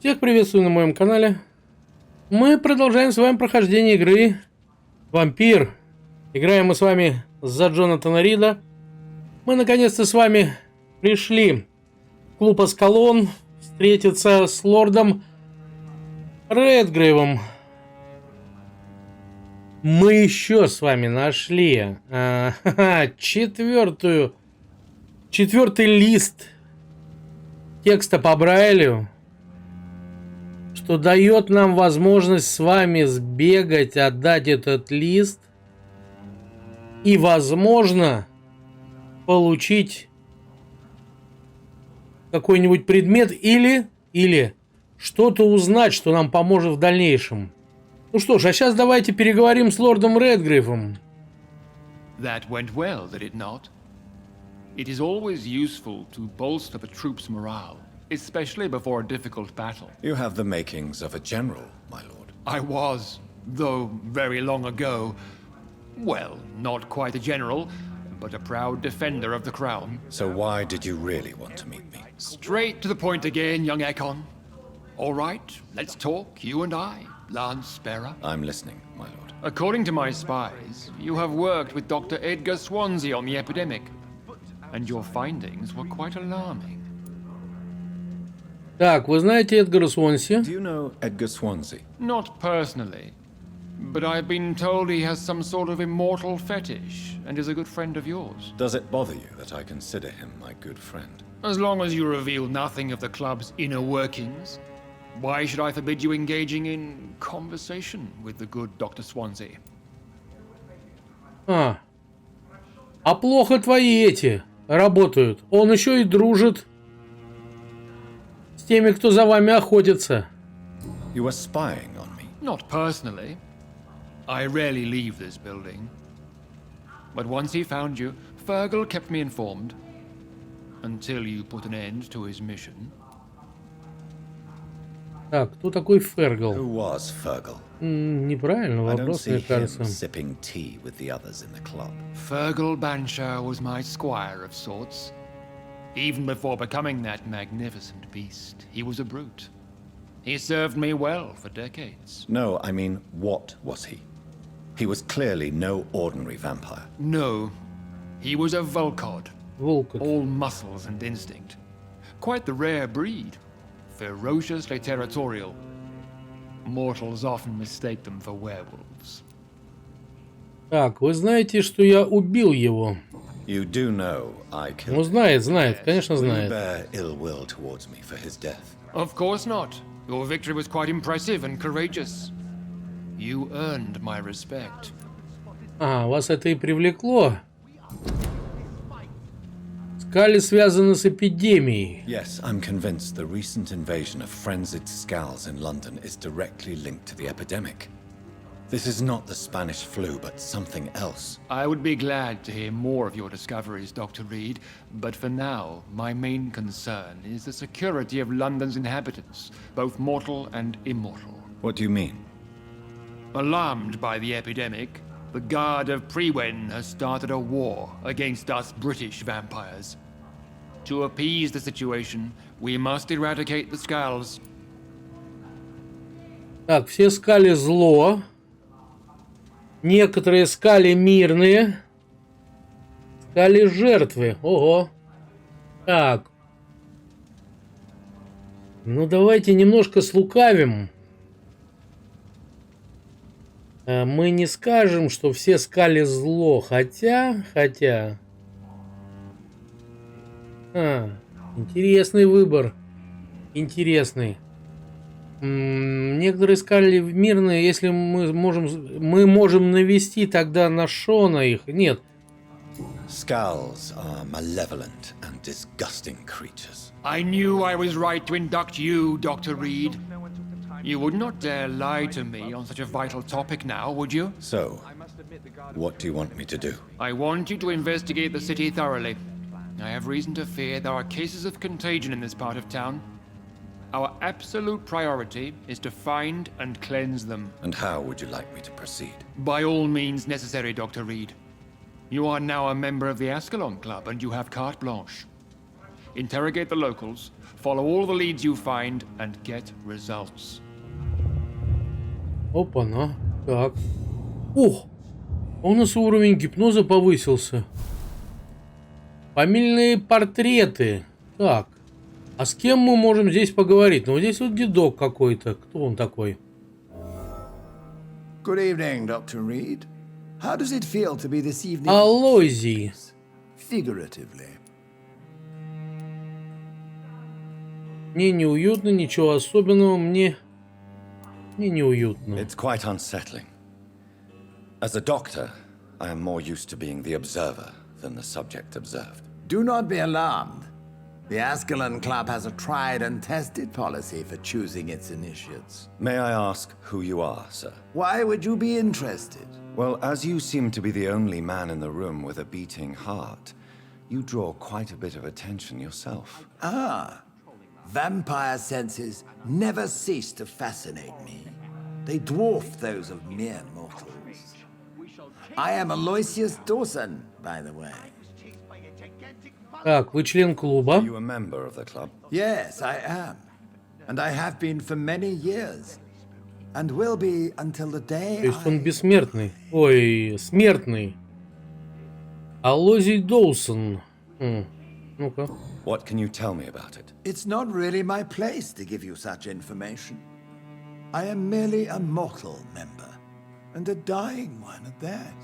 Всех приветствую на моем канале. Мы продолжаем с вами прохождение игры Vampyr. Играем мы с вами за Джонатана Рида. Мы наконец-то с вами пришли в клуб Аскалон встретиться с лордом Редгрейвом. Мы еще с вами нашли четвертый лист текста по Брайлю, что дает нам возможность с вами сбегать, отдать этот лист и, возможно, получить какой-нибудь предмет или что-то узнать, что нам поможет в дальнейшем. Ну что ж, а сейчас давайте переговорим с лордом Редгрейвом. That went well, did it not? It is always useful to bolster the troops' morale, especially before a difficult battle. You have the makings of a general, my lord. I was, though very long ago, well, not quite a general, but a proud defender of the crown. So why did you really want to meet me? Straight to the point again, young Ekon. All right, let's talk, you and I, Lance Sparrow. I'm listening, my lord. According to my spies, you have worked with Dr. Edgar Swansea on the epidemic, and your findings were quite alarming. Так, вы знаете Эдгара Свонси? Do you know Edgar Swansea? Not personally, but I've been told he has some sort of immortal fetish and is a good friend of yours. Does it bother you that I consider him my good friend? As long as you reveal nothing of the club's inner workings, why should I forbid you engaging in conversation with the good Dr. Swansea? А плохо твои эти работают. Он еще и дружит с теми, кто за вами охотится. You were spying on me. Not personally. I rarely leave this building. But once he found you, Fergal kept me informed. Until you put an end to his mission. Так, кто такой Фергал? Who was Fergal? Неправильно, I don't вопрос, see мне him кажется. sipping tea with the others in the club. Fergal Bansher was my squire of sorts. Even before becoming that magnificent beast, he was a brute. He served me well for decades. No, I mean, what was he? He was clearly no ordinary vampire. No, he was a Volcod. Волк. All muscles and instinct. Quite the rare breed. Ferociously territorial. Mortals often mistake them for werewolves. Так, вы знаете, что я убил его? You do know I killed Ну, знает, конечно, him. You знает. bear ill will towards me for his death. Of course not. Your victory was quite impressive and courageous. You earned my respect. Вас это и привлекло. Скали связаны с эпидемией. Yes, I'm convinced the recent invasion of frenzied scals in London is directly linked to the epidemic. This is not the Spanish flu, but something else. I would be glad to hear more of your discoveries, Dr. Reed, but for now, my main concern is the security of London's inhabitants, both mortal and immortal. What do you mean? Alarmed by the epidemic, the Guard of Prewen has started a war against us British vampires. To appease the situation, we must eradicate the Scals. Так, все скали зло. Некоторые скали мирные. Скали жертвы. Ого. Так. Ну, давайте немножко слукавим. Мы не скажем, что все скали зло. Хотя. Интересный выбор. Интересный. Некоторые скали мирные, если мы можем навести тогда на Шона их. Нет. Scals are malevolent and disgusting creatures. I knew I was right to induct you, Dr. Reed. You would not dare lie to me on such a vital topic now, would you? So, what do you want me to do? I want you to investigate the city thoroughly. I have reason to fear there are cases of contagion in this part of town. Our absolute priority is to find and cleanse them. And how would you like me to proceed? By all means necessary, Dr. Reed. You are now a member of the Ascalon Club and you have carte blanche. interrogate the locals, follow all the leads you find, and get results. Опа-на. Так. Ох! У нас уровень гипноза повысился. Фамильные портреты. Так. А с кем мы можем здесь поговорить? Ну, здесь вот дедок какой-то. Кто он такой? Good evening, Dr. Reed. How does it feel to be this evening? Алоизий. Figuratively. Мне неуютно, ничего особенного. Мне неуютно. It's quite unsettling. As a doctor, I am more used to being the observer than the subject observed. Do not be alarmed. The Ascalon Club has a tried and tested policy for choosing its initiates. May I ask who you are, sir? Why would you be interested? Well, as you seem to be the only man in the room with a beating heart, you draw quite a bit of attention yourself. Ah, vampire senses never cease to fascinate me. They dwarf those of mere mortals. I am Alоизий Доусон, by the way. Так, вы член клуба. Are you a member of the club? Yes, I am. And I have been for many years. And will be until the day То есть он бессмертный. Ой, смертный. Алоизий Доусон. Ну-ка. What can you tell me about it? It's not really my place to give you such information. I am merely a mortal member. And a dying one at that.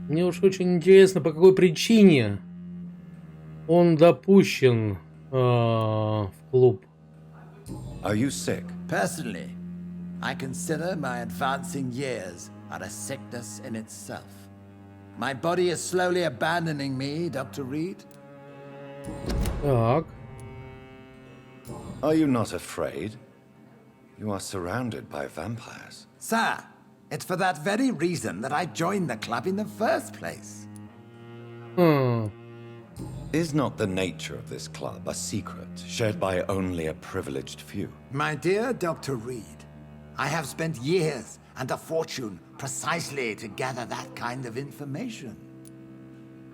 Мне уж очень интересно, по какой причине он допущен в клуб. Are you sick? Personally, I consider my advancing years are a sickness in itself. My body is slowly abandoning me, Dr. Reed. Так. Are you not afraid? You are surrounded by vampires. Sir, it's for that very reason that I joined the club in the first place. Is not the nature of this club a secret shared by only a privileged few? My dear Dr. Reed, I have spent years and a fortune precisely to gather that kind of information.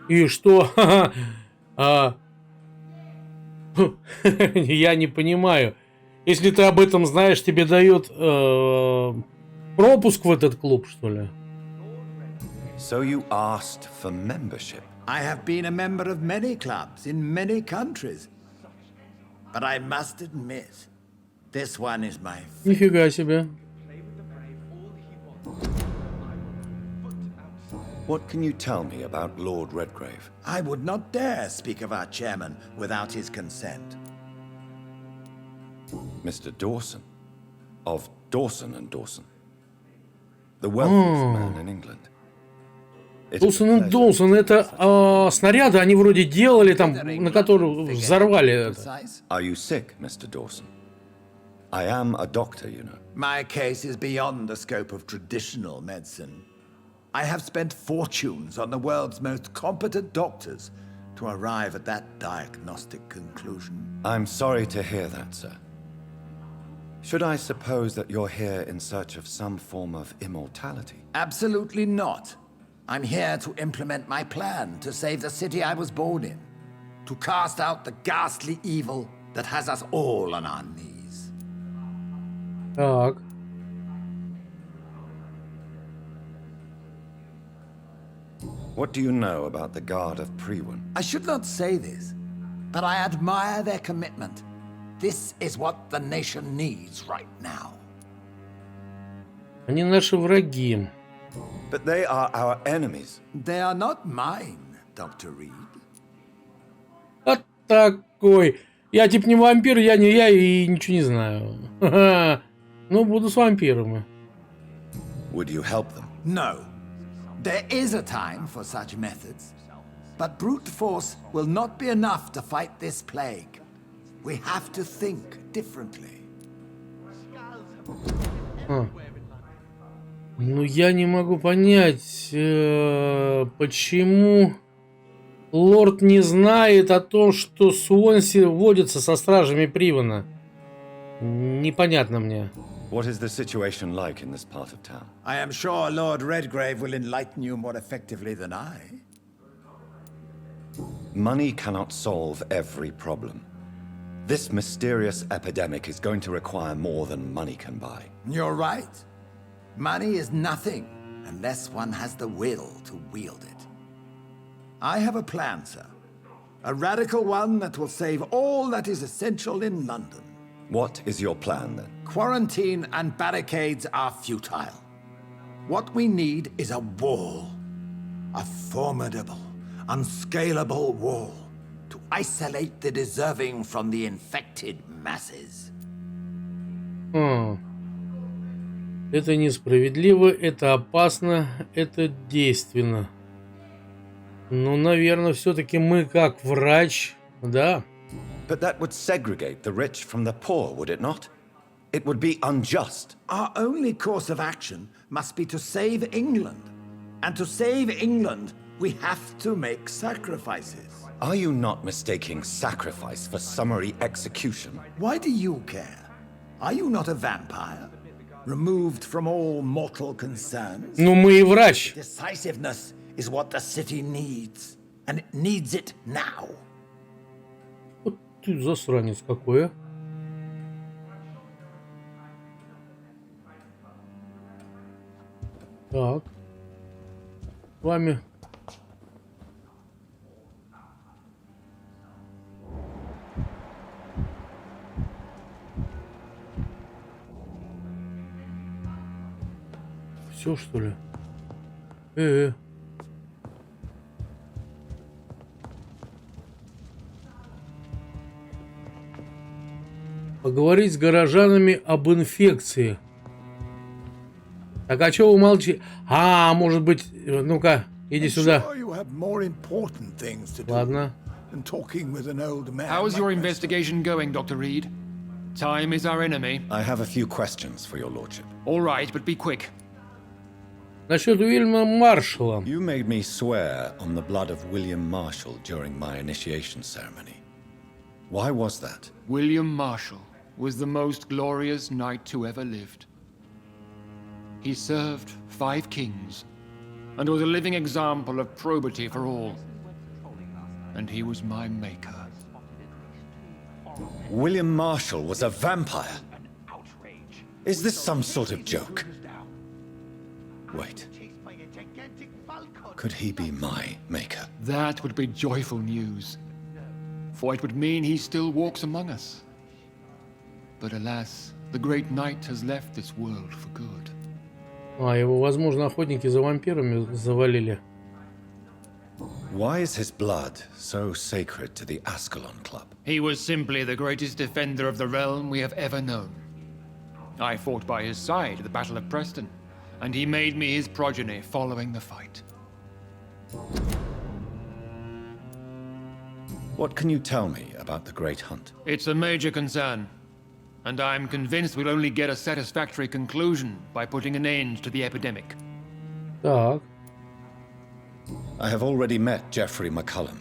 И что? Я не понимаю. Если ты об этом знаешь, тебе дают пропуск в этот клуб, что ли? So you asked for membership? I have been a member of many clubs in many countries. But I must admit, this one is my favorite. Нифига себе. What can you tell me about Lord Redgrave? I would not dare speak of our chairman without his consent. Mr. Dawson? Of Dawson and Dawson? The wealthiest man in England. Доусон и Доусон, это снаряды, они вроде делали там, на которые взорвали это. Are you sick, Mr. Dawson? I am a doctor, you know. My case is beyond the scope of traditional medicine. I have spent fortunes on the world's most competent doctors to arrive at that diagnostic conclusion. I'm sorry to hear that, sir. Should I suppose that you're here in search of some form of immortality? Absolutely not. I'm here to implement my plan to save the city I was born in, to cast out the ghastly evil that has us all on our knees. Так. What do you know about the Guard of Prewin? I should not say this, but I admire their commitment. This is what the nation needs right now. Они наши враги. But they are our enemies. They are not mine, Dr. Reed. Вот такой. Я типа не вампир, я не я и ничего не знаю. Ну, буду с вампирами. Would you help them? No. There is a time for such methods. But brute force will not be enough to fight this plague. We have to think differently. Ну, я не могу понять, почему лорд не знает о том, что Суонси водится со стражами Привана. Непонятно мне. What is the situation like in this part of town? I am sure Lord Redgrave will enlighten you more effectively than I. money cannot solve every problem. This mysterious epidemic is going to require more than money can buy. You're right. Money is nothing unless one has the will to wield it. I have a plan, sir. A radical one that will save all that is essential in London. What is your plan, then? Quarantine and barricades are futile. What we need is a wall. A formidable, unscalable wall to isolate the deserving from the infected masses. Это несправедливо, это опасно, это действенно. Ну, наверное, все-таки мы как врач, да. But that would segregate the rich from the poor, would it not? It would be unjust. Our only course of action must be to save England. And to save England, we have to make sacrifices. Are you not mistaking sacrifice for summary execution? Why do you care? Are you not a vampire? Removed from all mortal concerns? Ну, мы и врач. Decisiveness is what the city needs. And it needs it now. Вот ты засранец какой, а. Так. С вами. Все, что ли? Поговорить с горожанами об инфекции. Так, а чё вы молчите? А, может быть, ну-ка, иди сюда. Ладно. How is your investigation going, Dr. Reid? Time is our enemy. I have a few questions for your lordship. All right, but be quick. Насчет Уильяма Маршалла. You made me swear on the blood of William Marshall during my initiation ceremony. Why was that? William Marshall was the most glorious knight who ever lived. He served 5 kings and was a living example of probity for all. And he was my maker. William Marshall was a vampire? Is this some sort of joke? Wait. Could he be my maker? That would be joyful news, for it would mean he still walks among us. But alas, the great knight has left this world for good. А, его, возможно, охотники за вампирами завалили. Why is his blood so sacred to the Ascalon Club? He was simply the greatest defender of the realm we have ever known. I fought by his side at the Battle of Preston, and he made me his progeny following the fight. What can you tell me about the Great Hunt? It's a major concern, and I'm convinced we'll only get a satisfactory conclusion by putting an end to the epidemic. Так. I have already met Geoffrey McCullum.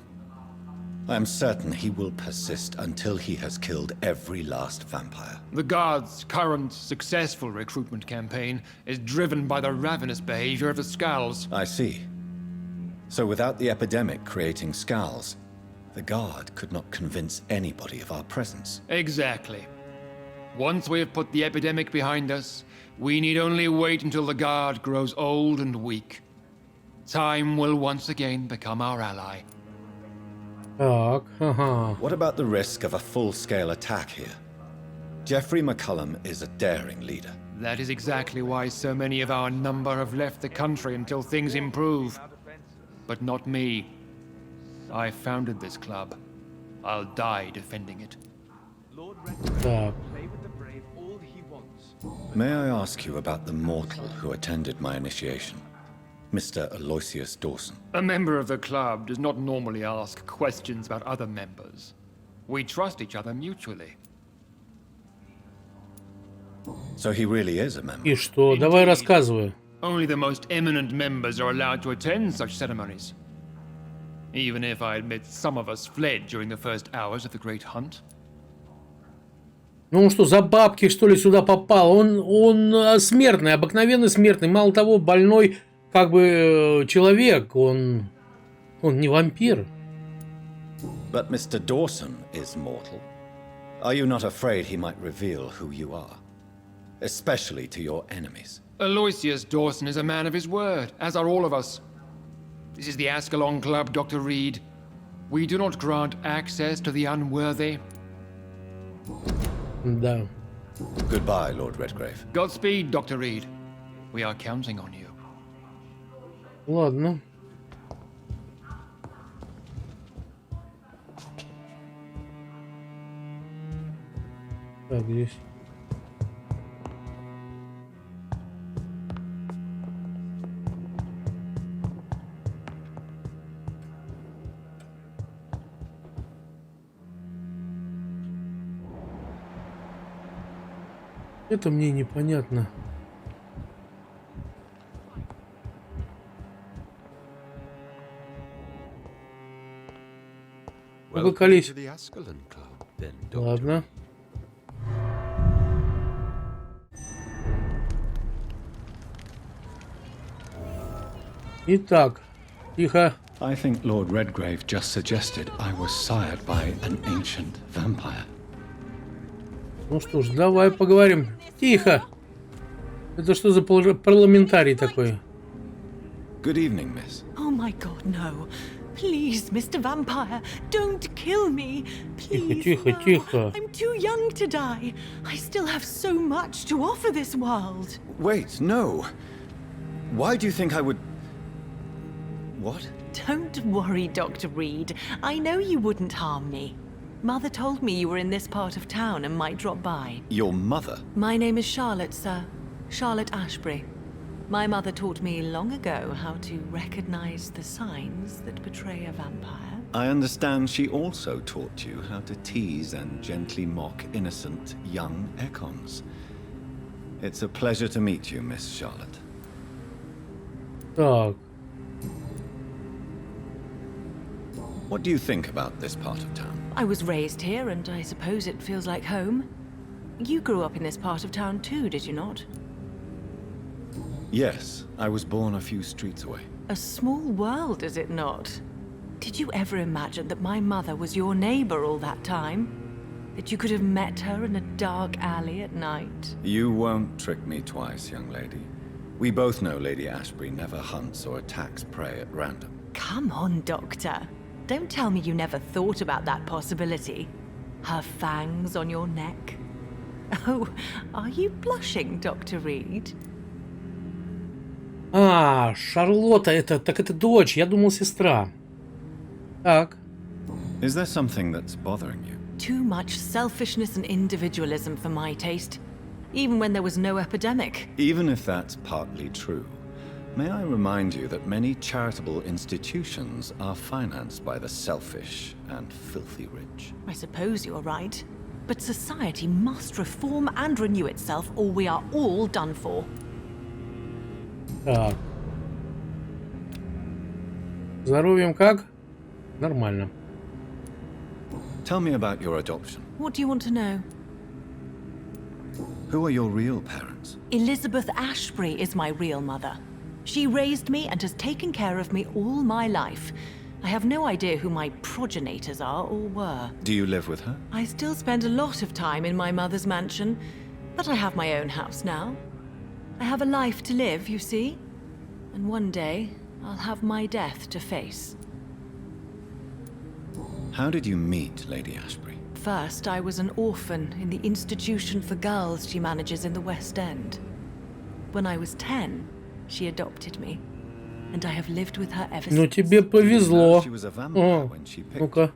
I am certain he will persist until he has killed every last vampire. The Guard's current successful recruitment campaign is driven by the ravenous behavior of the Scowls. I see. So without the epidemic creating Scowls, the Guard could not convince anybody of our presence. Exactly. Once we have put the epidemic behind us, we need only wait until the Guard grows old and weak. Time will once again become our ally. Так, ага. What about the risk of a full-scale attack here? Geoffrey McCullum is a daring leader. That is exactly why so many of our number have left the country until things improve. But not me. I founded this club. I'll die defending it. Так. May I ask you about the mortal who attended my initiation? Mr. Alloizii Douson. A member of the club does not normally ask questions about other members. We trust each other mutually. So he really is a member? И что? Давай рассказывай. Only the most eminent members are allowed to attend such ceremonies. Even if I admit some of us fled during the first hours of the Great Hunt. Ну он что, за бабки, что ли, сюда попал? Он смертный, обыкновенный смертный. Мало того, больной, как бы, человек. Он не вампир. But Mr. Dawson is mortal. Are you not afraid he might reveal who you are? Especially to your enemies. Aloysius Dawson is a man of his word, as are all of us. This is the Ascalon Club, Dr. Reed. We do not grant access to the unworthy. Да. Goodbye, Lord Redgrave. Godspeed, Dr. Reed. We are counting on you. Ладно. Так, здесь. Это мне непонятно. Ну-ка, колись. Ладно. Итак, тихо. I think Lord Redgrave just suggested I was sired by an ancient vampire. Ну что ж, давай поговорим. Тихо. Это что за парламентарий такой? Good evening, miss. Oh my god, no. Please, Mr. Vampire, don't kill me. Please, Тихо, no. тихо. I'm too young to die. I still have so much to offer this world. Wait, no. Why do you think I would... What? Don't worry, Dr. Reed. I know you wouldn't harm me. Mother told me you were in this part of town and might drop by. Your mother? My name is Charlotte, sir. Charlotte Ashbury. My mother taught me long ago how to recognize the signs that betray a vampire. I understand she also taught you how to tease and gently mock innocent young Ekons. It's a pleasure to meet you, Miss Charlotte. Так. What do you think about this part of town? I was raised here, and I suppose it feels like home. You grew up in this part of town too, did you not? Yes, I was born a few streets away. A small world, is it not? Did you ever imagine that my mother was your neighbor all that time? That you could have met her in a dark alley at night? You won't trick me twice, young lady. We both know Lady Ashbury never hunts or attacks prey at random. Come on, Doctor. Don't tell me you never thought about that possibility. Her fangs on your neck. Oh, are you blushing, Dr. Reed? А, Шарлотта, так это дочь. Я думал, сестра. Так. Is there something that's bothering you? Too much selfishness and individualism for my taste. Even when there was no epidemic. Even if that's partly true, may I remind you that many charitable institutions are financed by the selfish and filthy rich. I suppose you're right. But society must reform and renew itself, or we are all done for. Так. Здоровьем как? Нормально. Tell me about your adoption. What do you want to know? Who are your real parents? Elizabeth Ashbury is my real mother. She raised me and has taken care of me all my life. I have no idea who my progenitors are or were. Do you live with her? I still spend a lot of time in my mother's mansion, but I have my own house now. I have a life to live, you see. And one day, I'll have my death to face. How did you meet Lady Ashbury? First, I was an orphan in the institution for girls she manages in the West End. When I was 10, she adopted me. And I have lived with her ever Ну, since. тебе повезло. She was a vampire О, when she picked. ну-ка.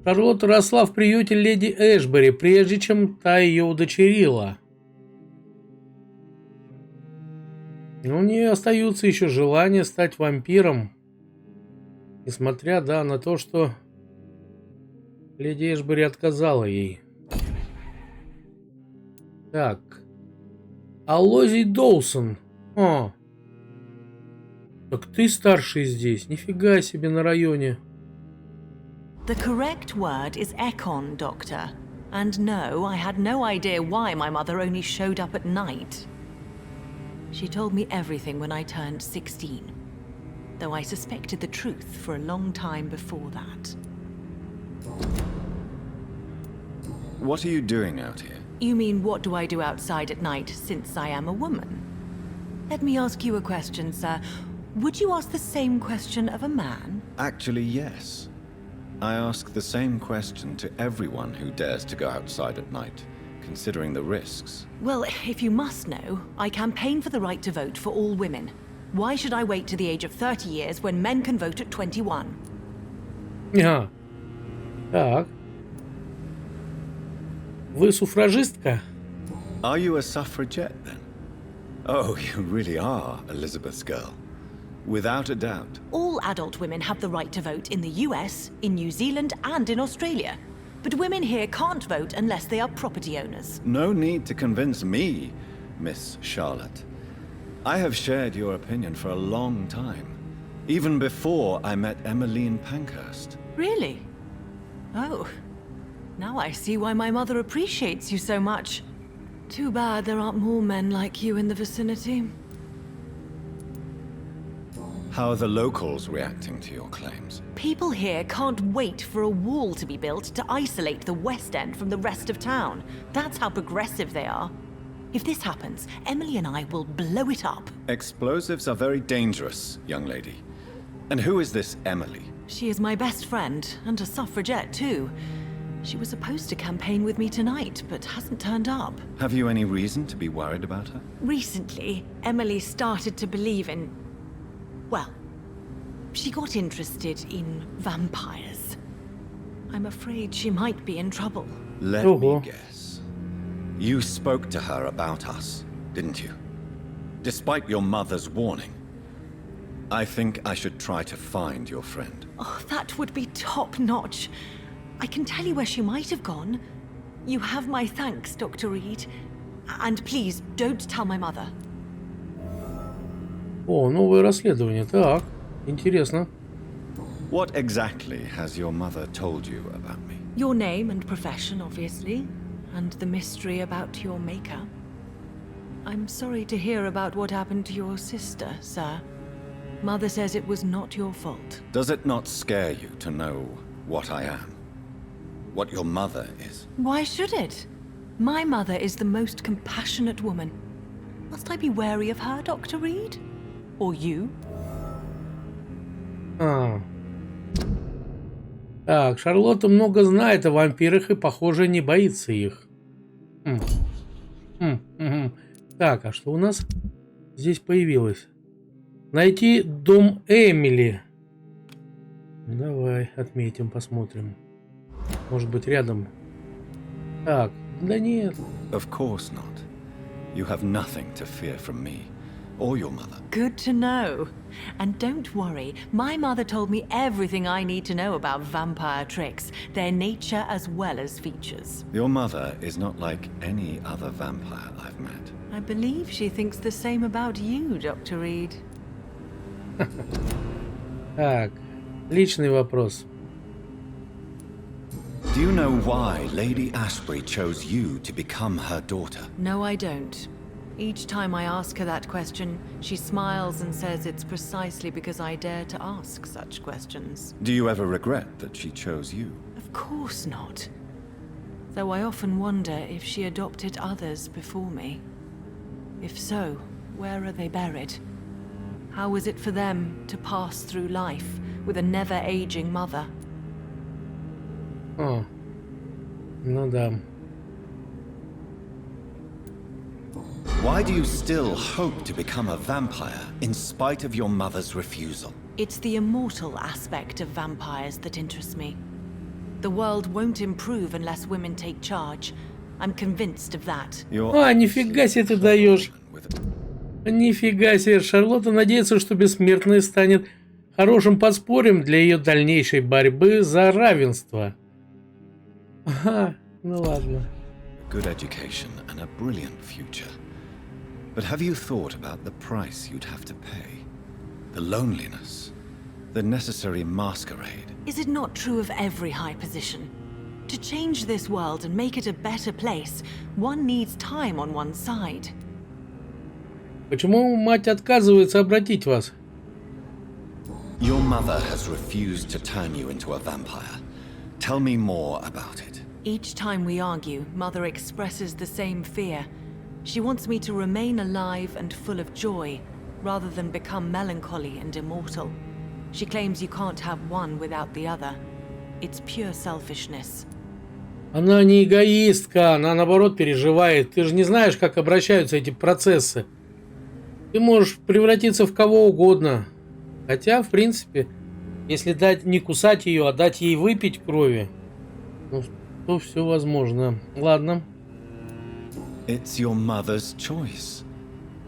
Шарлотта росла в приюте леди Эшбери, прежде чем та ее удочерила. Но у нее остаются еще желания стать вампиром. Несмотря, да, на то, что леди Эшбери отказала ей. Так. Алоизий Доусон. О. Так ты старший здесь. Нифига себе на районе. The correct word is Ekon, Doctor. And no, I had no idea why my mother only showed up at night. She told me everything when I turned 16. though I suspected the truth for a long time before that. What are you doing out here? You mean, what do I do outside at night since I am a woman? Let me ask you a question, sir. Would you ask the same question of a man? Actually, yes. I ask the same question to everyone who dares to go outside at night, considering the risks. Well, if you must know, I campaign for the right to vote for all women. Why should I wait to the age of 30 years when men can vote at 21? Ага. Так. Вы суфражистка? Are you a suffragette, then? Oh, you really are Elizabeth's girl. Without a doubt. All adult women have the right to vote in the US, in New Zealand, and in Australia. But women here can't vote unless they are property owners. No need to convince me, Miss Charlotte. I have shared your opinion for a long time. Even before I met Emmeline Pankhurst. Really? Oh. Now I see why my mother appreciates you so much. Too bad there aren't more men like you in the vicinity. How are the locals reacting to your claims? People here can't wait for a wall to be built to isolate the West End from the rest of town. That's how progressive they are. If this happens, Emily and I will blow it up. Explosives are very dangerous, young lady. And who is this Emily? She is my best friend, and a suffragette too. She was supposed to campaign with me tonight, but hasn't turned up. Have you any reason to be worried about her? Recently, Emily started to believe in... well, she got interested in vampires. I'm afraid she might be in trouble. Let me guess. You spoke to her about us, didn't you? Despite your mother's warning. I think I should try to find your friend. Oh, that would be top-notch. I can tell you where she might have gone. You have my thanks, Dr. Reed. And please, don't tell my mother. О, новое расследование. Так, интересно. What exactly has your mother told you about me? Your name and profession, obviously. And the mystery about your maker. I'm sorry to hear about what happened to your sister, sir. Mother says it was not your fault. Does it not scare you to know what I am? What your mother is? Why should it? My mother is the most compassionate woman. Must I be wary of her, Dr. Reed? Or you? Так, Шарлотта много знает о вампирах и, похоже, не боится их. Так, а что у нас здесь появилось? Найти дом Эмили. Давай отметим, посмотрим. Может быть, рядом. Так, да нет. Of course not. You have nothing to fear from me. Or your mother. Good to know. And don't worry, my mother told me everything I need to know about vampire tricks, their nature as well as features. Your mother is not like any other vampire I've met. I believe she thinks the same about you, Dr. Reed. Так, личный вопрос. Do you know why Lady Ashbury chose you to become her daughter? No, I don't. Each time I ask her that question, she smiles and says it's precisely because I dare to ask such questions. Do you ever regret that she chose you? Of course not. Though I often wonder if she adopted others before me. If so, where are they buried? How was it for them to pass through life with a never-aging mother? О, ну да. Why do you still hope to become a vampire in spite of your mother's refusal? It's the immortal aspect of vampires that interests me. The world won't improve unless women take charge. I'm convinced of that. Нифига себе ты даешь. Нифига себе. Шарлотта надеется, что бессмертная станет хорошим подспорьем для ее дальнейшей борьбы за равенство. Ага, ну ладно. Good education and a brilliant future. But have you thought about the price you'd have to pay? The loneliness, the necessary masquerade. Is it not true of every high position? To change this world and make it a better place, one needs time on one's side. Почему мать отказывается обратить вас? Your mother has refused to turn you into a vampire. Tell me more about it. Each time we argue, Mother expresses the same fear. She wants me to remain alive and full of joy, rather than become melancholy and immortal. She claims you can't have one without the other. It's pure selfishness. Она не эгоистка, она наоборот переживает. Ты же не знаешь, как обращаются эти процессы. Ты можешь превратиться в кого угодно. Хотя, в принципе, если дать не кусать ее, а дать ей выпить крови, ну, то все возможно. Ладно. It's your mother's choice.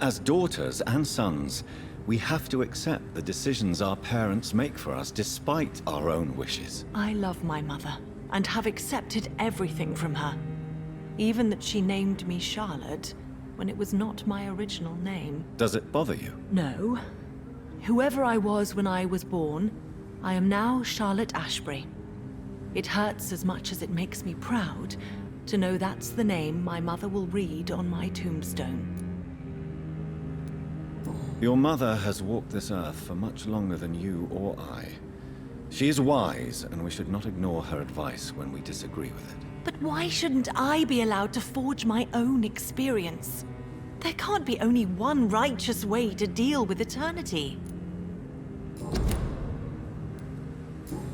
As daughters and sons, we have to accept the decisions our parents make for us despite our own wishes. I love my mother, and have accepted everything from her. Even that she named me Charlotte, when it was not my original name. Does it bother you? No. Whoever I was when I was born, I am now Charlotte Ashbury. It hurts as much as it makes me proud to know that's the name my mother will read on my tombstone. Your mother has walked this earth for much longer than you or I. She is wise, and we should not ignore her advice when we disagree with it. But why shouldn't I be allowed to forge my own experience? There can't be only one righteous way to deal with eternity.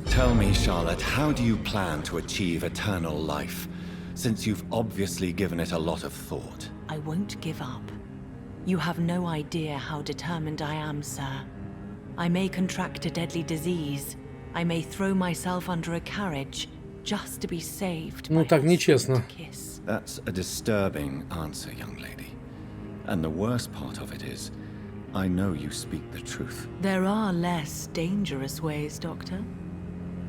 Tell me, Charlotte, how do you plan to achieve eternal life, since you've obviously given it a lot of thought? I won't give up. You have no idea how determined I am, sir. I may contract a deadly disease. I may throw myself under a carriage just to be saved by так her нечестно. sweet kiss. That's a disturbing answer, young lady. And the worst part of it is, I know you speak the truth. There are less dangerous ways, Doctor.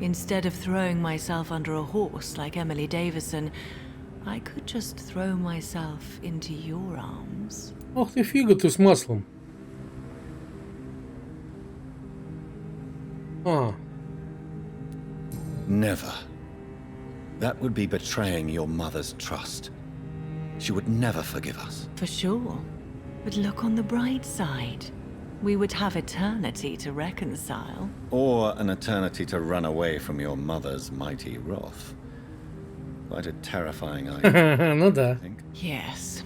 Instead of throwing myself under a horse like Emily Davison, I could just throw myself into your arms. Ох ты, фига ты с маслом. Never. That would be betraying your mother's trust. She would never forgive us. For sure. But look on the bright side. We would have eternity to reconcile. Or an eternity to run away from your mother's mighty wrath. Quite a terrifying idea, Ну I да. think. Yes.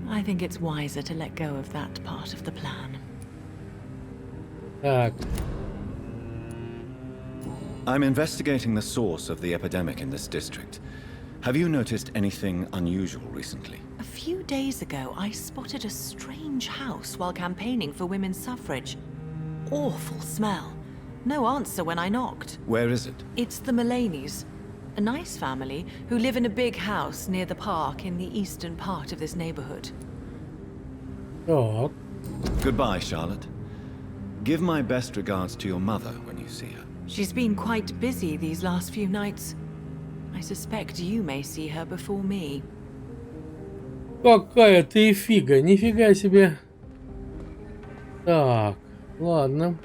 I think it's wiser to let go of that part of the plan. Так. I'm investigating the source of the epidemic in this district. Have you noticed anything unusual recently? A few days ago, I spotted a strange house while campaigning for women's suffrage. Awful smell. No answer when I knocked. Where is it? It's the Mullaneys, a nice family who live in a big house near the park in the eastern part of this neighborhood. Так. Goodbye, Charlotte. Give my best regards to your mother when you see her. She's been quite busy these last few nights. I suspect you may see her before me. Какая ты фига, нифига себе. Так, ладно.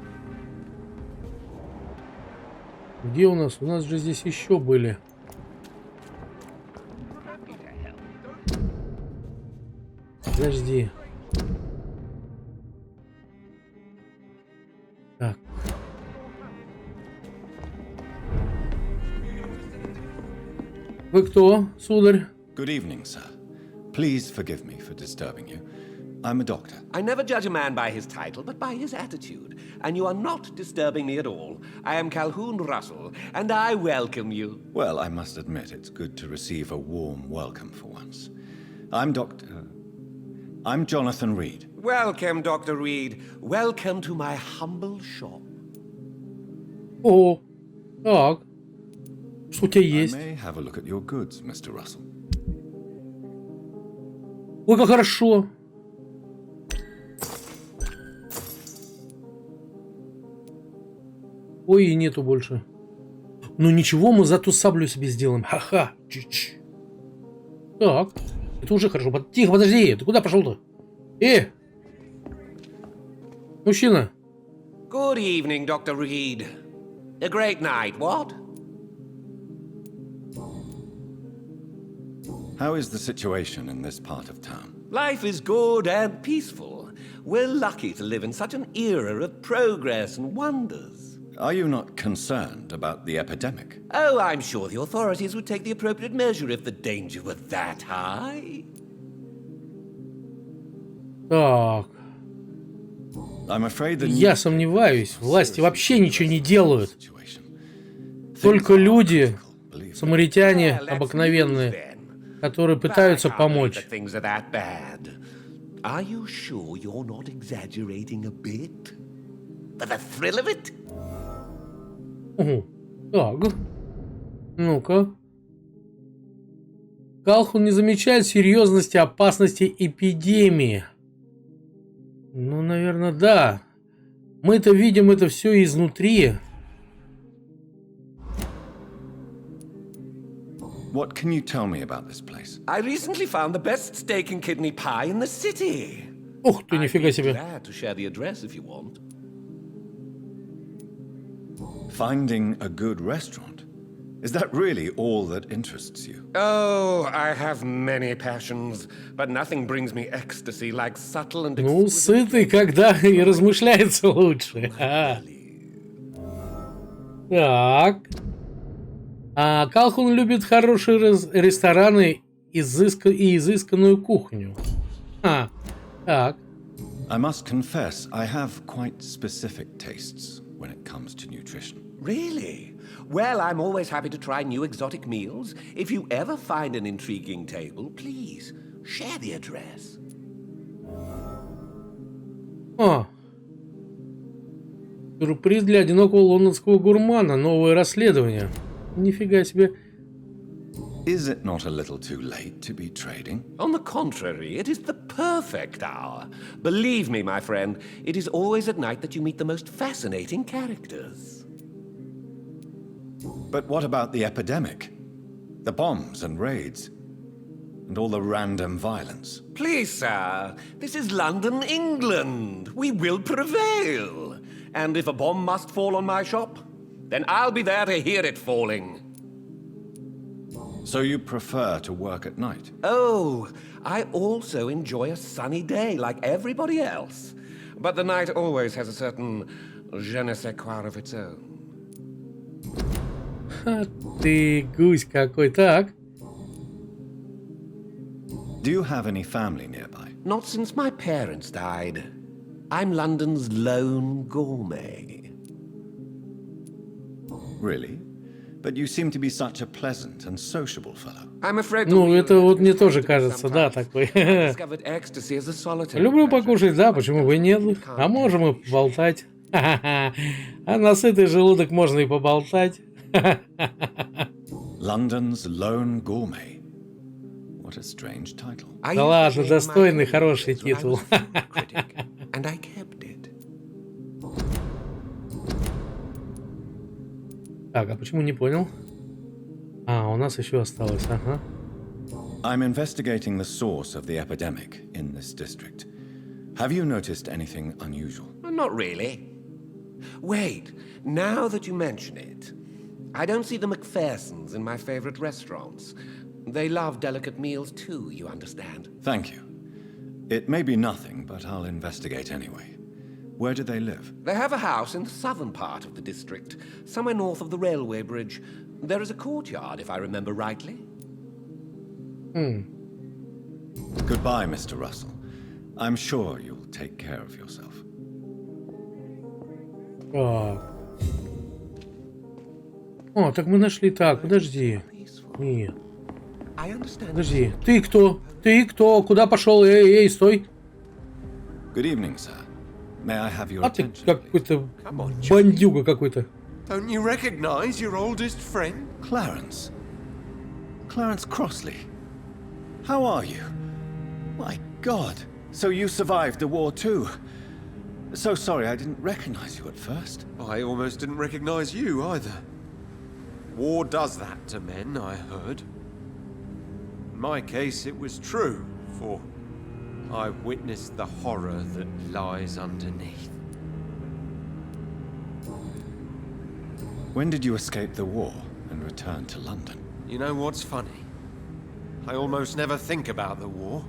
Где у нас? У нас же здесь еще были. Подожди. Так. Вы кто, сударь? Good evening, sir. Please forgive me for disturbing you. I'm a doctor. I never judge a man by his title, but by his attitude. And you are not disturbing me at all. I am Kалхун Расселл, and I welcome you. Well, I must admit it's good to receive a warm welcome for once. I'm Jonathan Rид. Welcome, Dr. Reed. Welcome to my humble shop. О, так. Что у тебя I есть? may have a look at your goods, Mr. Russell. Ой, как хорошо. Ой, и нету больше. Ну ничего, мы зато саблю себе сделаем. Ха-ха. Чич. Так. Это уже хорошо. Тихо, подожди. Ты куда пошел-то? Мужчина. Good evening, Dr. Reed. A great night, what? How is the situation in this part of town? Life is good and peaceful. We're lucky to live in such an era of progress and wonders. Are you not concerned about the epidemic? Oh, I'm sure the authorities would take the appropriate measure if the danger were that high. Так, I'm afraid the я сомневаюсь. Власти вообще ничего не делают. Только люди, самаритяне обыкновенные, которые пытаются помочь. Are you sure you're not exaggerating a bit? For the thrill of it? Так. Ну-ка. Калхун не замечает серьезности опасности эпидемии. Ну, наверное, да. Мы-то видим это все изнутри. What can you tell me about this place? I recently found the best steak and kidney pie in the city. Ух ты, нифига себе. Glad to share the address if you want. Finding a good restaurant. Is that really all that interests you? Oh, I have many passions, but nothing brings me ecstasy like subtle and Ну, сытый, когда и размышляется лучше. Так. А Калхун любит хорошие рестораны и изысканную кухню. Так. I must confess, I have quite specific tastes when it comes to nutrition. Really? Well, I'm always happy to try new exotic meals. If you ever find an intriguing table, please share the address. Сюрприз для одинокого лондонского гурмана. Новое расследование. Нифига себе. Is it not a little too late to be trading? On the contrary, it is the perfect hour. Believe me, my friend, it is always at night that you meet the most fascinating characters. But what about the epidemic? The bombs and raids? And all the random violence? Please, sir, this is London, England. We will prevail. And if a bomb must fall on my shop, then I'll be there to hear it falling. So you prefer to work at night? Oh, I also enjoy a sunny day like everybody else. But the night always has a certain je ne sais quoi of its own. Ты гусь какой. Так. Do you have any family nearby? Not since my parents died. I'm London's lone gourmet. Really? But you seem to be such a pleasant and sociable fellow. I'm afraid Ну, это вот мне тоже кажется, да, такой. Люблю покушать, да, почему бы и нет. А можем и поболтать. А на сытый желудок можно и поболтать. London's lone gourmet. What a strange title. Да ладно, достойный, хороший титул. And I kept it. Так, а почему не понял? У нас еще осталось, ага. I'm investigating the source of the epidemic in this district. Have you noticed anything unusual? Not really. Wait, now that you mention it, I don't see the McPhersons in my favorite restaurants. They love delicate meals too, you understand. Thank you. It may be nothing, but I'll investigate anyway. Where do they live? They have a house in the southern part of the district, somewhere north of the railway bridge. There is a courtyard, if I remember rightly. Goodbye, Mr. Russell. I'm sure you'll take care of yourself. О, так мы нашли. Так, подожди. Нет. Подожди. Ты кто? Ты кто? Куда пошел? Эй, стой. Good evening, sir. May I have your А ты attention? какой-то бандюга какой-то. Don't you recognize your oldest friend? Clarence. Clarence Crosсли. How are you? My God. So you survived the war too. So sorry I didn't recognize you at first. I almost didn't recognize you either. War does that to men, I heard. In my case, it was true, for I witnessed the horror that lies underneath. When did you escape the war and return to London? You know what's funny? I almost never think about the war.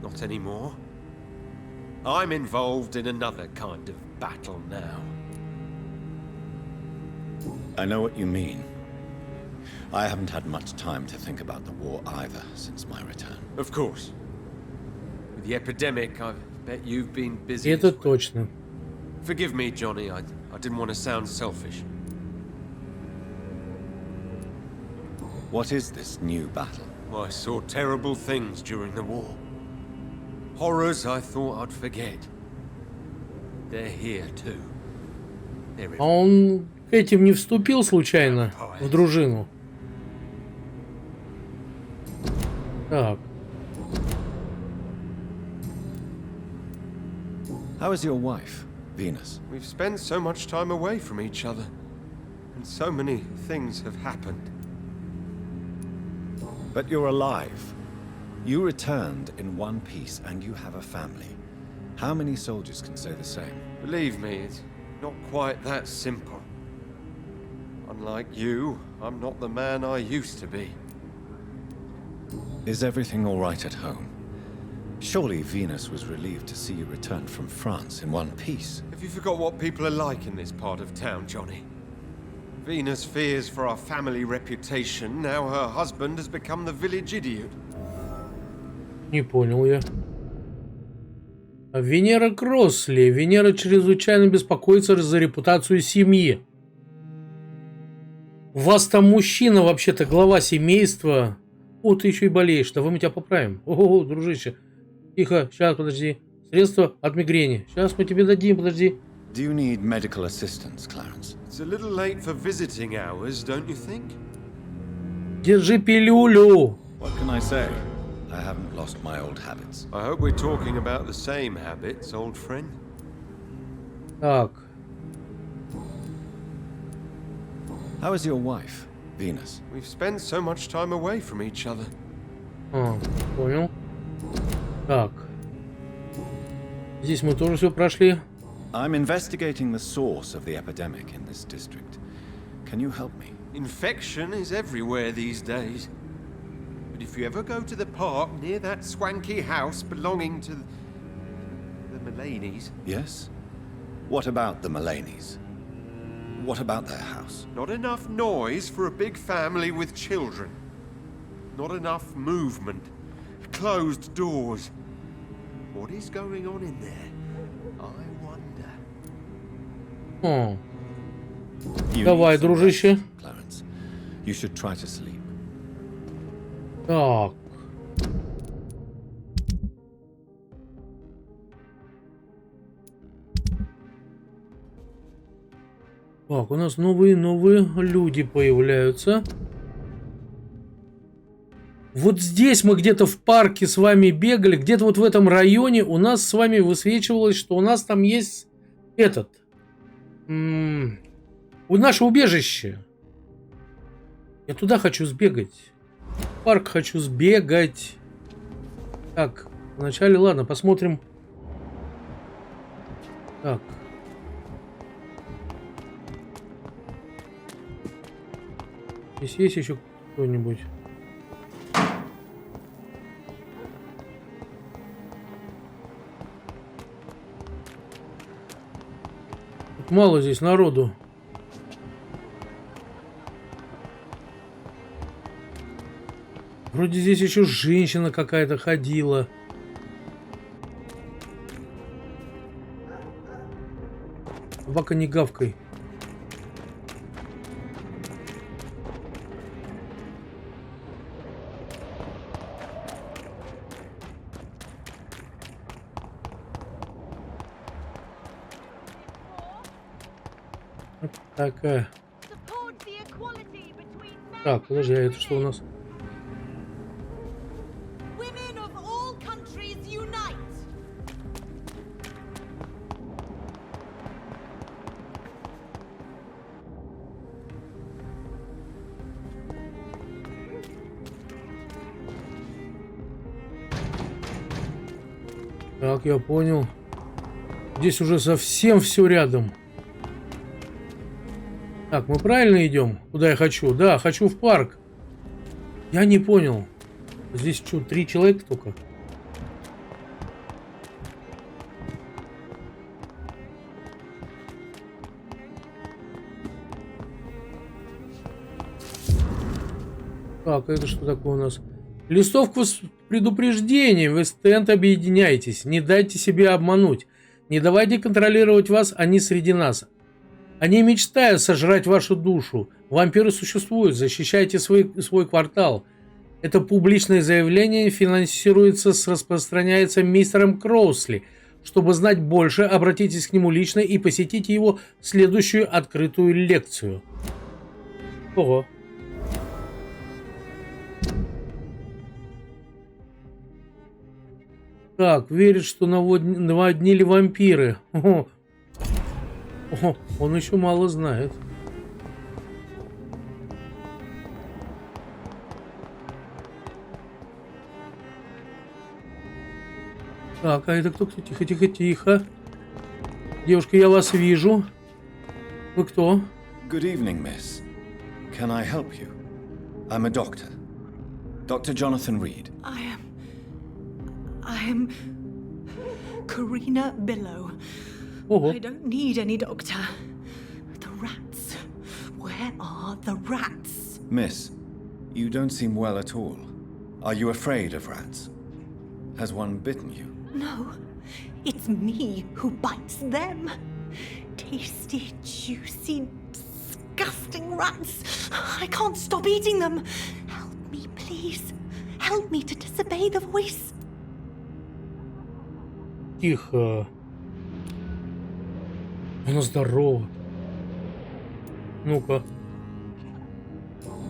Not anymore. I'm involved in another kind of battle now. I know what you mean. I haven't had much time to think about the war either since my return. Of course. With the epidemic, I bet you've been busy. Это точно. Forgive me, Johnny. I didn't want to sound selfish. What is this new battle? I saw terrible things during the war. Horrors I thought I'd forget. They're here too. They're А он к этим не вступил случайно в дружину? Так. How is your wife, Venus? We've spent so much time away from each other, and so many things have happened. But you're alive. You returned in one piece and you have a family. How many soldiers can say the same? Believe me, it's not quite that simple. Unlike you, I'm not the man I used to be. Is everything all right at home? Surely Venus was relieved to see you return from France in one piece. Have you forgot what people are like in this part of town, Johnny? Venus fears for our family reputation. Now her husband has become the village idiot. Не понял я. Венера Кроссли. Венера чрезвычайно беспокоится за репутацию семьи. У вас там мужчина, вообще-то, глава семейства. О, ты еще и болеешь. Давай мы тебя поправим. Ого, дружище. Тихо, сейчас, подожди. Средства от мигрени. Сейчас мы тебе дадим, подожди. Do you need medical assistance, Clarence? It's a little late for visiting hours, don't you think? Держи пилюлю. What can I say? I haven't lost my old habits. I hope we're talking about the same habits, old friend. Так. How is your wife, Venus? We've spent so much time away from each other. А, понял. Так. Здесь мы тоже все прошли. I'm investigating the source of the epidemic in this district. Can you help me? Infection is everywhere these days. But if you ever go to the park near that swanky house belonging to the Mullaneys... Yes? What about the Mullaneys? What about their house? Not enough noise for a big family with children. Not enough movement. Closed doors. What is going on in there? I wonder. О, You давай, need some дружище. rest, Clarence. You should try to sleep. Так. Так, у нас новые люди появляются. Вот здесь мы где-то в парке с вами бегали, где-то вот в этом районе у нас с вами высвечивалось, что у нас там есть этот... наше убежище. Я туда хочу сбегать. В парк хочу сбегать. Так, вначале, ладно, посмотрим. Так. Здесь есть еще кто-нибудь? Тут мало здесь народу. Вроде здесь еще женщина какая-то ходила. Собака, не гавкай. Вот такая. Так, подожди, а это что у нас? Так, я понял. Здесь уже совсем все рядом. Так, мы правильно идем? Куда я хочу? Да, хочу в парк. Я не понял. Здесь что, 3 человека только? Так, это что такое у нас? Листовка с предупреждением. Вы стенд объединяйтесь. Не дайте себя обмануть. Не давайте контролировать вас, они среди нас. Они мечтают сожрать вашу душу. Вампиры существуют. Защищайте свой квартал. Это публичное заявление финансируется, распространяется мистером Кроссли. Чтобы знать больше, обратитесь к нему лично и посетите его следующую открытую лекцию. Ого. Так, верит, что наводнили вампиры. Ого. Ого, он еще мало знает. Так, а это кто? Тихо, тихо, тихо. Девушка, я вас вижу. Вы кто? Good evening, miss. Can I help you? I'm a doctor. Dr. Jonathan Rid. I am Karina Billоу. Ого. I don't need any doctor. The rats. Where are the rats? Miss, you don't seem well at all. Are you afraid of rats? Has one bitten you? No, it's me who bites them. Tasty, juicy, disgusting rats. I can't stop eating them. Help me, please. Help me to disobey the voice. Тихо. Она здорова. Ну-ка.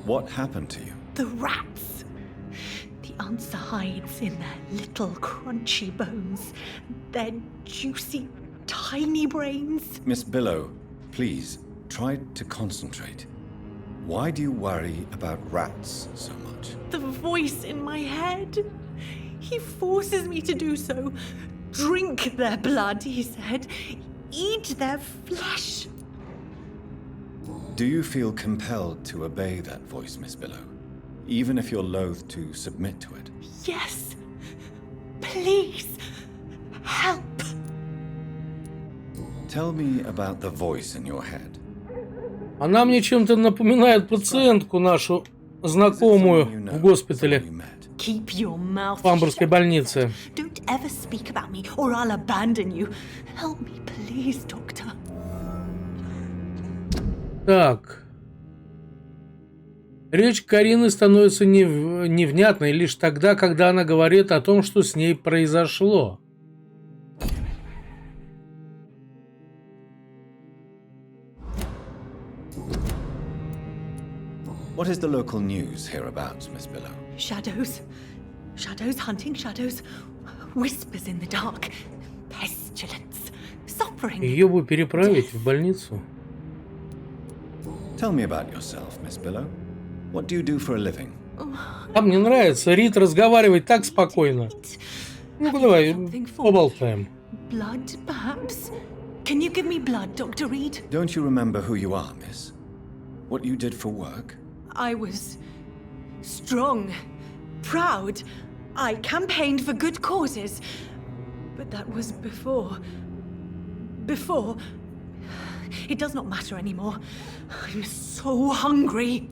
What happened to you? The rats. The answer hides in their little crunchy bones, their juicy, tiny brains. Miss Billоу, please, try to concentrate. Why do you worry about rats so much? The voice in my head. He forces me to do so. Drink their blood, he said. Eat their flesh. Do you feel compelled to obey that voice, Miss Billоw? Even if you're loath to submit to it? Yes. Please. Help. Tell me about the voice in your head. Она мне чем-то напоминает пациентку нашу, знакомую в госпитале. Keep your mouth В Амбургской больнице. Don't ever speak about me or I'll abandon you. Help me, please, doctor. Так. Речь Карины становится невнятной лишь тогда, когда она говорит о том, что с ней произошло. What is the local news hereabouts, Miss Billоw? Shadows. Shadows hunting shadows. Whispers in the dark. Pestilence. Suffering. Ее бы переправить в больницу. Tell me about yourself, Miss Billоw. What do you do for a living? А мне нравится Рид разговаривать так спокойно. Ну-ка давай, поболтаем. Blood, perhaps? Can you give me blood, Dr. Reed? Don't you remember who you are, miss? What you did for work? I was strong, proud. I campaigned for good causes. But that was before. It does not matter anymore. I'm so hungry.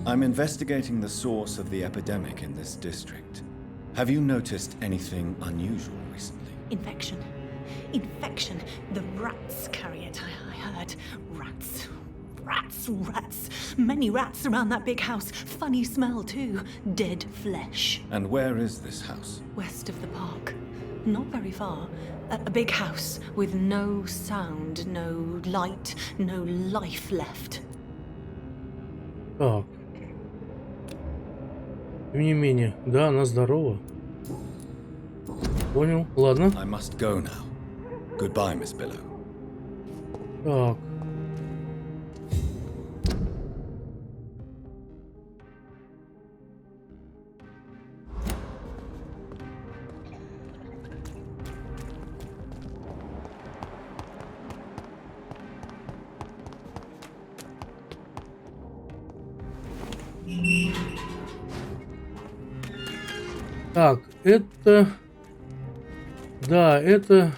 I'm investigating the source of the epidemic in this district. Have you noticed anything unusual recently? Infection. Infection. The rats carry it, I heard. Rats. Rats. Many rats around that big house. Funny smell, too. Dead flesh. And where is this house? West of the park. Not very far. A big house with no sound, no light, no life left. Так. Тем не менее, да, она здорова. Понял, ладно. I must go now. Goodbye, Miss Billоw. Так. Так, это... Да, это...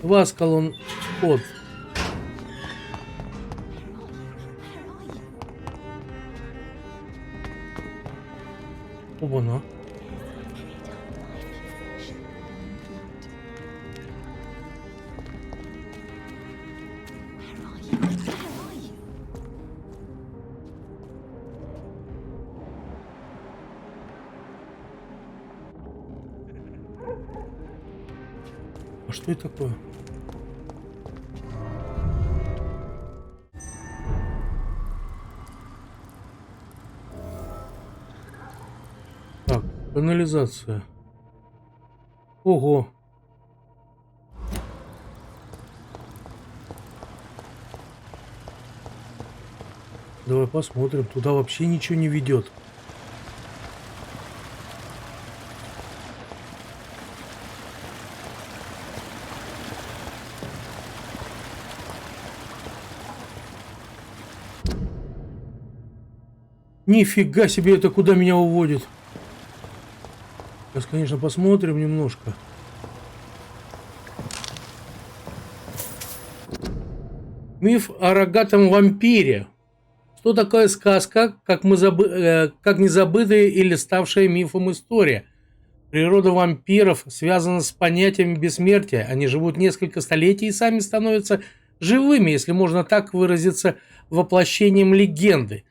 Васкалон код. Оба-на. А что это такое? Так, канализация. Ого. Давай посмотрим. Туда вообще ничего не ведет. Нифига себе, это куда меня уводит. Сейчас, конечно, посмотрим немножко. Миф о рогатом вампире. Что такое сказка, как незабытая или ставшая мифом история? Природа вампиров связана с понятием бессмертия. Они живут несколько столетий и сами становятся живыми, если можно так выразиться, воплощением легенды.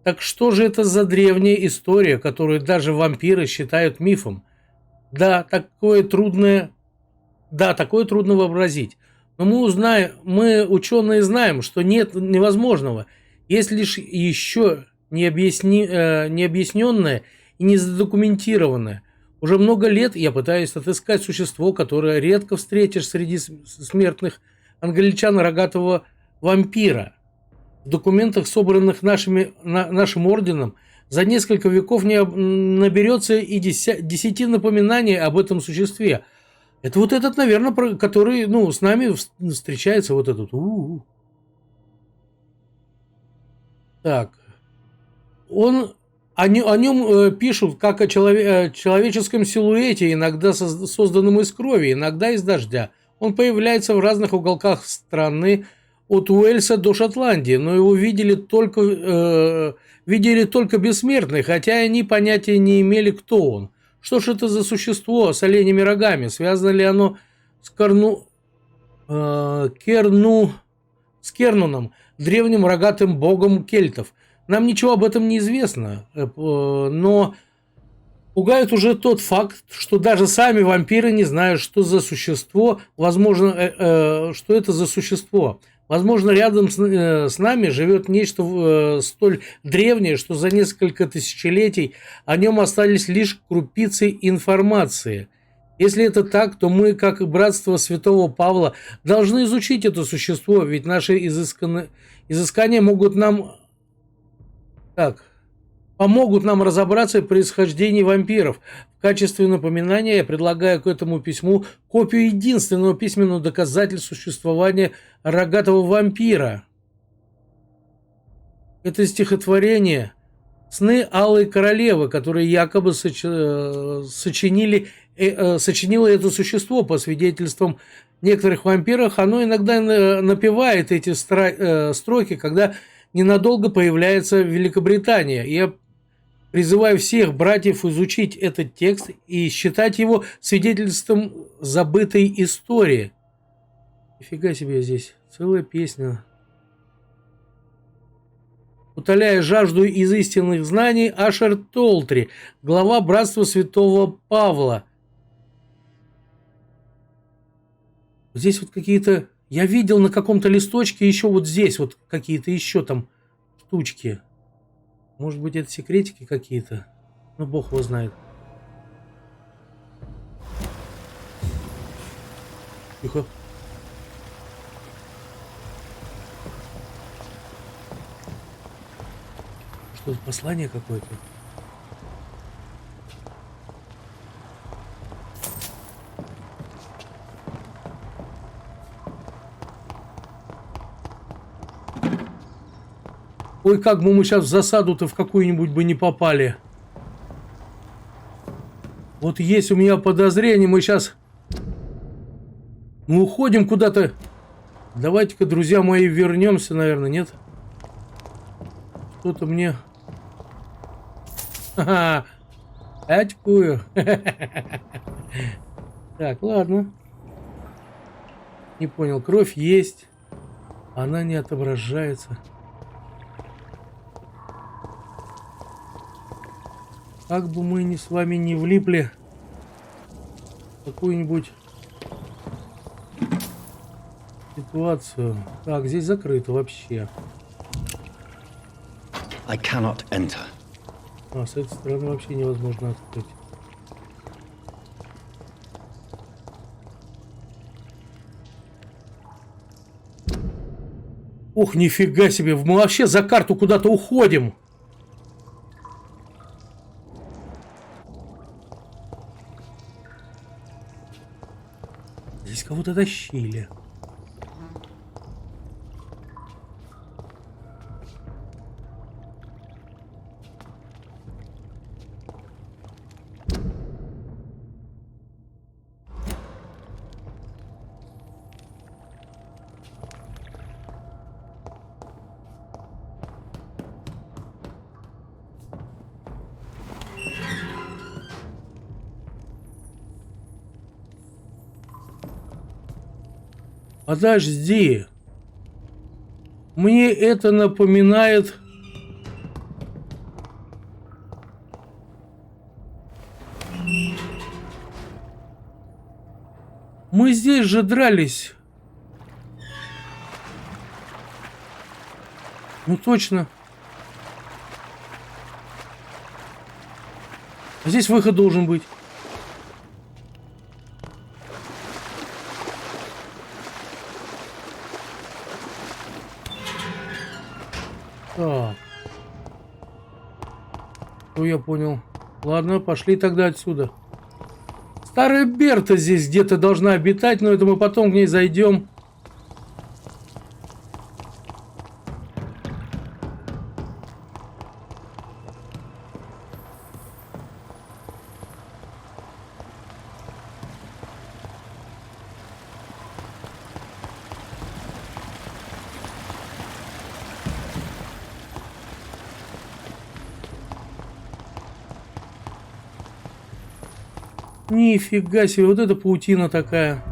Так что же это за древняя история, которую даже вампиры считают мифом? Да, такое трудно вообразить. Но мы, ученые, знаем, что нет невозможного. Есть лишь еще необъясненное и незадокументированное. Уже много лет я пытаюсь отыскать существо, которое редко встретишь среди смертных англичан, рогатого вампира. В документах, собранных нашим орденом, за несколько веков не наберется и 10 напоминаний об этом существе. Это вот этот, наверное, который, с нами встречается, вот этот. Так. О нем пишут как о человеческом силуэте, иногда созданном из крови, иногда из дождя. Он появляется в разных уголках страны, от Уэльса до Шотландии, но его видели только бессмертные, хотя они понятия не имели, кто он. Что ж это за существо с оленями рогами? Связано ли оно с Кернуном, древним рогатым богом кельтов? Нам ничего об этом не известно, но пугает уже тот факт, что даже сами вампиры не знают, что за существо, что это за существо. Возможно, рядом с нами живет нечто столь древнее, что за несколько тысячелетий о нем остались лишь крупицы информации. Если это так, то мы, как и братство святого Павла, должны изучить это существо, ведь наши изыскания помогут нам разобраться в происхождении вампиров. В качестве напоминания я предлагаю к этому письму копию единственного письменного доказательства существования рогатого вампира. Это стихотворение «Сны Алой Королевы», которые якобы сочинило это существо. По свидетельствам некоторых вампиров, оно иногда напевает эти строки, когда ненадолго появляется Великобритания. Я призываю всех братьев изучить этот текст и считать его свидетельством забытой истории. Нифига себе здесь. Целая песня. Утоляя жажду из истинных знаний, Ашер Толтри, глава братства святого Павла. Здесь вот какие-то... Я видел на каком-то листочке еще вот здесь вот какие-то еще там штучки. Может быть, это секретики какие-то? Ну, бог его знает. Тихо. Что-то послание какое-то. Ой, как бы мы сейчас в засаду-то в какую-нибудь бы не попали. Вот есть у меня подозрение, мы сейчас... Мы уходим куда-то. Давайте-ка, друзья мои, вернемся, наверное, нет? Что-то мне... Ха-ха. Очкую. Так, ладно. Не понял, кровь есть. Она не отображается. Как бы мы с вами не влипли в какую-нибудь ситуацию. Так, здесь закрыто вообще. I cannot enter. А, с этой стороны вообще невозможно открыть. Ух, нифига себе, мы вообще за карту куда-то уходим. Здесь кого-то тащили. Подожди. Мне это напоминает... Мы здесь же дрались. Ну точно. А здесь выход должен быть. Так. Ну, я понял. Ладно, пошли тогда отсюда. Старая Берта здесь где-то должна обитать, но это мы потом к ней зайдем. Нифига себе, вот это паутина такая.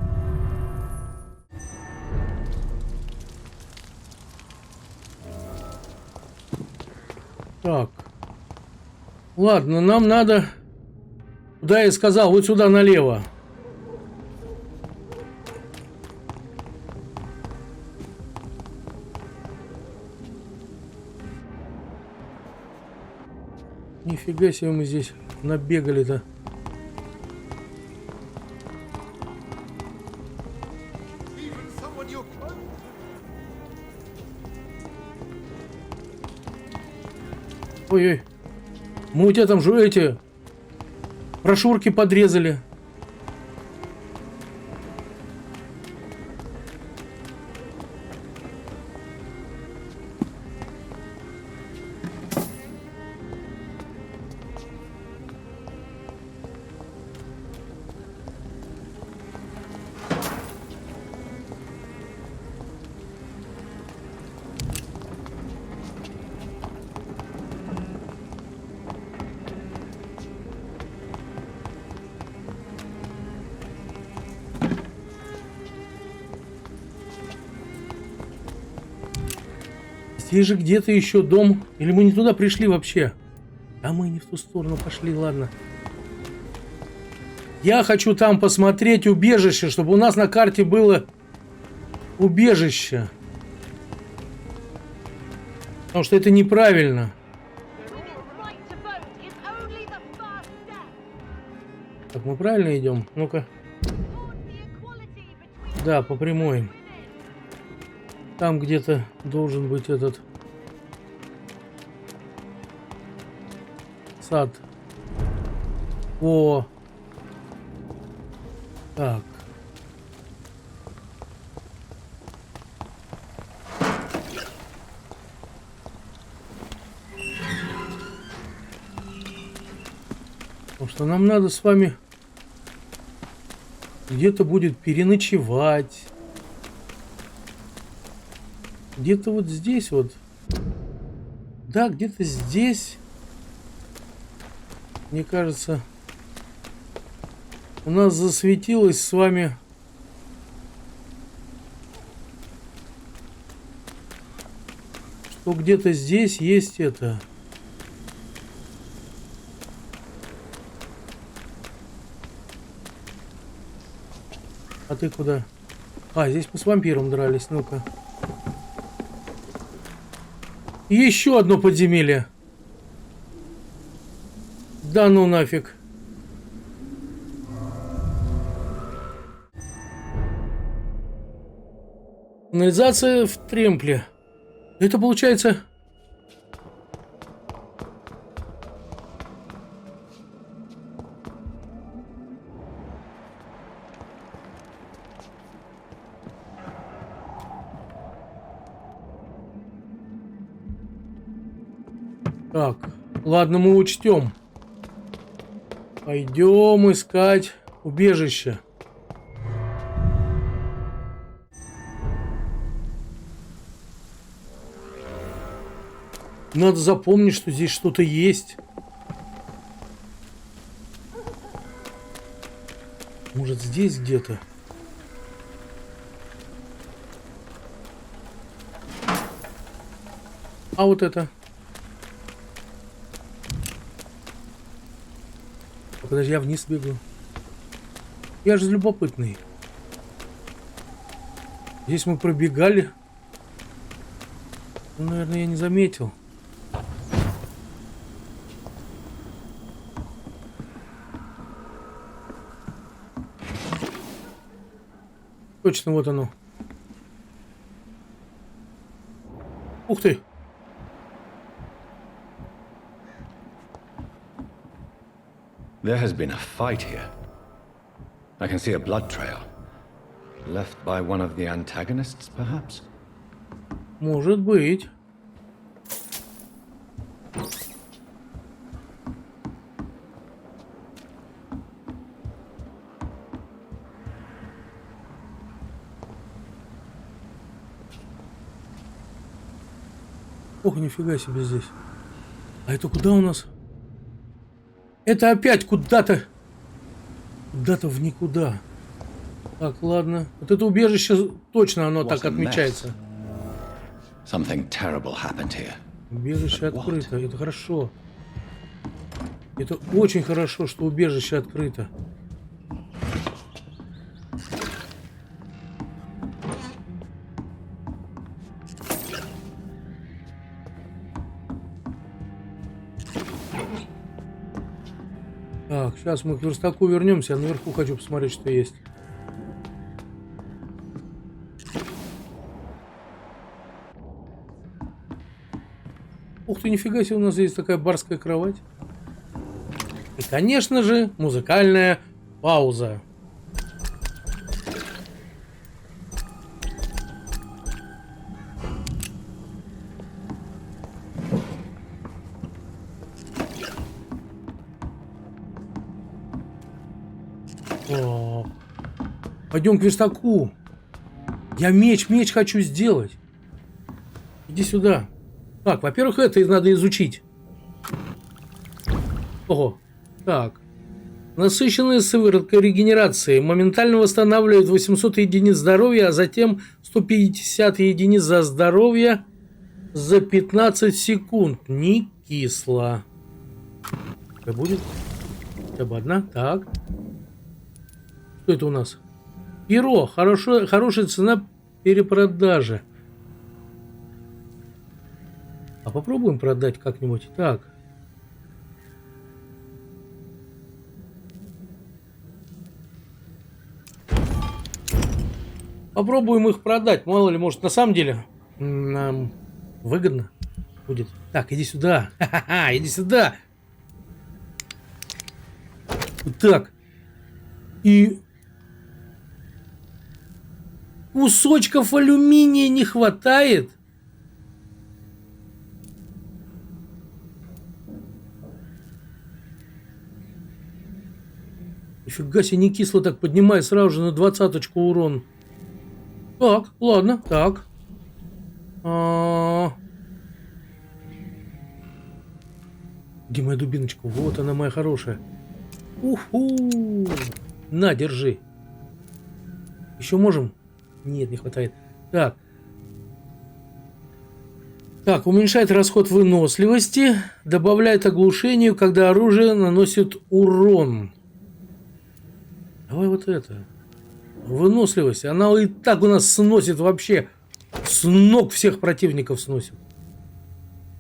Так. Ладно, нам надо... Куда я сказал? Вот сюда налево. Нифига себе мы здесь набегали-то. Ой-ой, мы у тебя там же эти брошюрки подрезали. Здесь же где-то еще дом. Или мы не туда пришли вообще? А мы не в ту сторону пошли, ладно. Я хочу там посмотреть убежище, чтобы у нас на карте было убежище. Потому что это неправильно. Так, мы правильно идем? Ну-ка. Да, по прямой. Там где-то должен быть этот сад. О! Так. Потому что нам надо с вами где-то будет переночевать. Где-то вот здесь вот. Да, где-то здесь. Мне кажется, у нас засветилось с вами... что где-то здесь есть это... А ты куда? А, здесь мы с вампиром дрались, ну-ка. Еще одно подземелье. Да ну нафиг. Канализация в Тремпле. Это получается... Так, ладно, мы учтем. Пойдем искать убежище. Надо запомнить, что здесь что-то есть. Может, здесь где-то? А вот это? Подожди, я вниз бегу. Я же любопытный. Здесь мы пробегали. Ну, наверное, я не заметил. Точно, вот оно. Ух ты! There has been a fight here. I can see a blood trail. Left by one of the antagonists, perhaps? Может быть. Ох, нифига себе здесь. А это куда у нас? Это опять куда-то. Куда-то в никуда. Так, ладно. Вот это убежище точно оно так отмечается. Убежище открыто. Это хорошо. Это очень хорошо, что убежище открыто. Так, сейчас мы к верстаку вернемся. Я наверху хочу посмотреть, что есть. Ух ты, нифига себе, у нас есть такая барская кровать. И, конечно же, музыкальная пауза. О, пойдем к верстаку. Я меч хочу сделать. Иди сюда. Так, во-первых, это надо изучить. Ого. Так. Насыщенная сыворотка регенерации моментально восстанавливает 800 единиц здоровья, а затем 150 единиц за здоровье за 15 секунд. Не кисло. Это будет хотя бы одна. Так. Что это у нас? Перо. Хорошая цена перепродажи. А попробуем продать как-нибудь. Так. Попробуем их продать. Мало ли, может, на самом деле нам выгодно будет. Так, иди сюда. Ха-ха-ха, иди сюда. Вот так. И кусочков алюминия не хватает. Нифига себе, не кисло так поднимает сразу же на 20-очку урон. Так, ладно, так. Где моя дубиночка? Вот она, моя хорошая. Уху! На, держи. Еще можем? Нет, не хватает. Так. Так, уменьшает расход выносливости, добавляет оглушению, когда оружие наносит урон. Давай вот это. Выносливость. Она и так у нас сносит вообще. С ног всех противников сносит.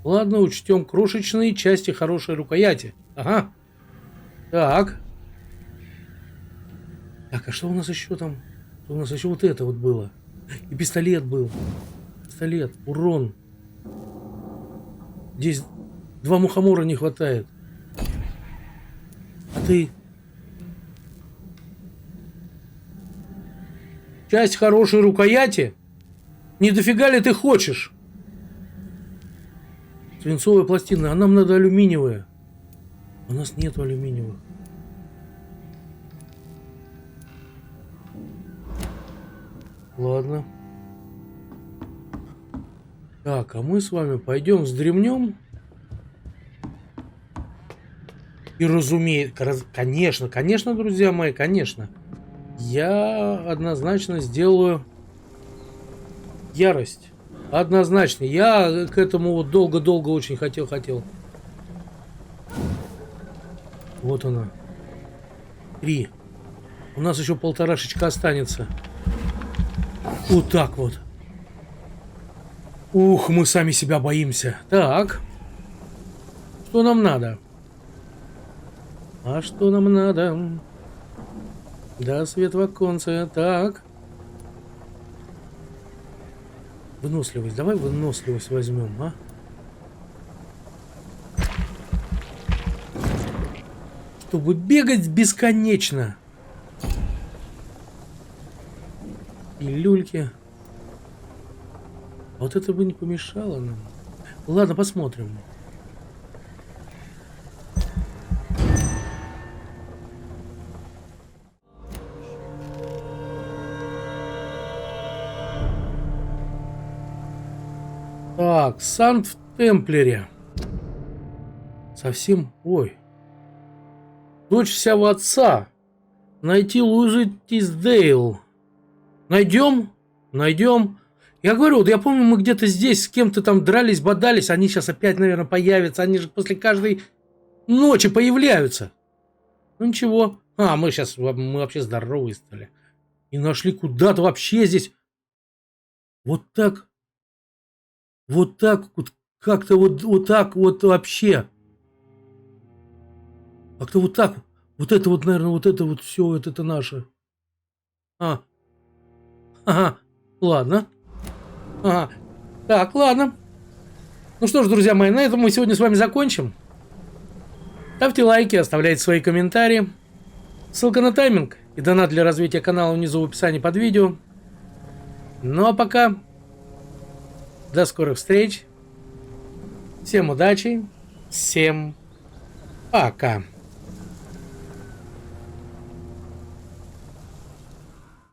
Ладно, учтем крошечные части хорошей рукояти. Ага. Так. Так, а что у нас еще там? Что у нас еще вот это вот было? И пистолет был. Пистолет. Урон. Здесь 2 мухомора не хватает. А ты... Часть хорошей рукояти? Не дофига ли ты хочешь? Свинцовая пластина. А нам надо алюминиевая. У нас нету алюминиевых. Ладно. Так, а мы с вами пойдем вздремнем. И разумеется, конечно, друзья мои, конечно. Я однозначно сделаю ярость. Однозначно. Я к этому вот долго-долго очень хотел. Вот она. 3. У нас еще 1,5 останется. Вот так вот. Ух, мы сами себя боимся. Так. Что нам надо? А что нам надо? Да, свет в оконце. Так. Выносливость. Давай выносливость возьмем, а? Чтобы бегать бесконечно. И люльки. Вот это бы не помешало нам. Ладно, посмотрим. Так, Санкт в Темплере. Совсем... Ой. Дочь вся в отца. Найти Луизу Тиздейл. Найдем? Найдем. Я говорю, вот я помню, мы где-то здесь с кем-то там дрались, бодались. Они сейчас опять, наверное, появятся. Они же после каждой ночи появляются. Ну ничего. А, мы вообще здоровые стали. И нашли куда-то вообще здесь. Вот так. Вот так вот. Как-то вот так вот вообще. Как-то вот так. Вот это вот, наверное, вот это вот все, это наше. Ага. Ладно. Ага. Так, ладно. Ну что ж, друзья мои, на этом мы сегодня с вами закончим. Ставьте лайки, оставляйте свои комментарии. Ссылка на тайминг и донат для развития канала внизу в описании под видео. Ну а пока. До скорых встреч. Всем удачи. Всем пока.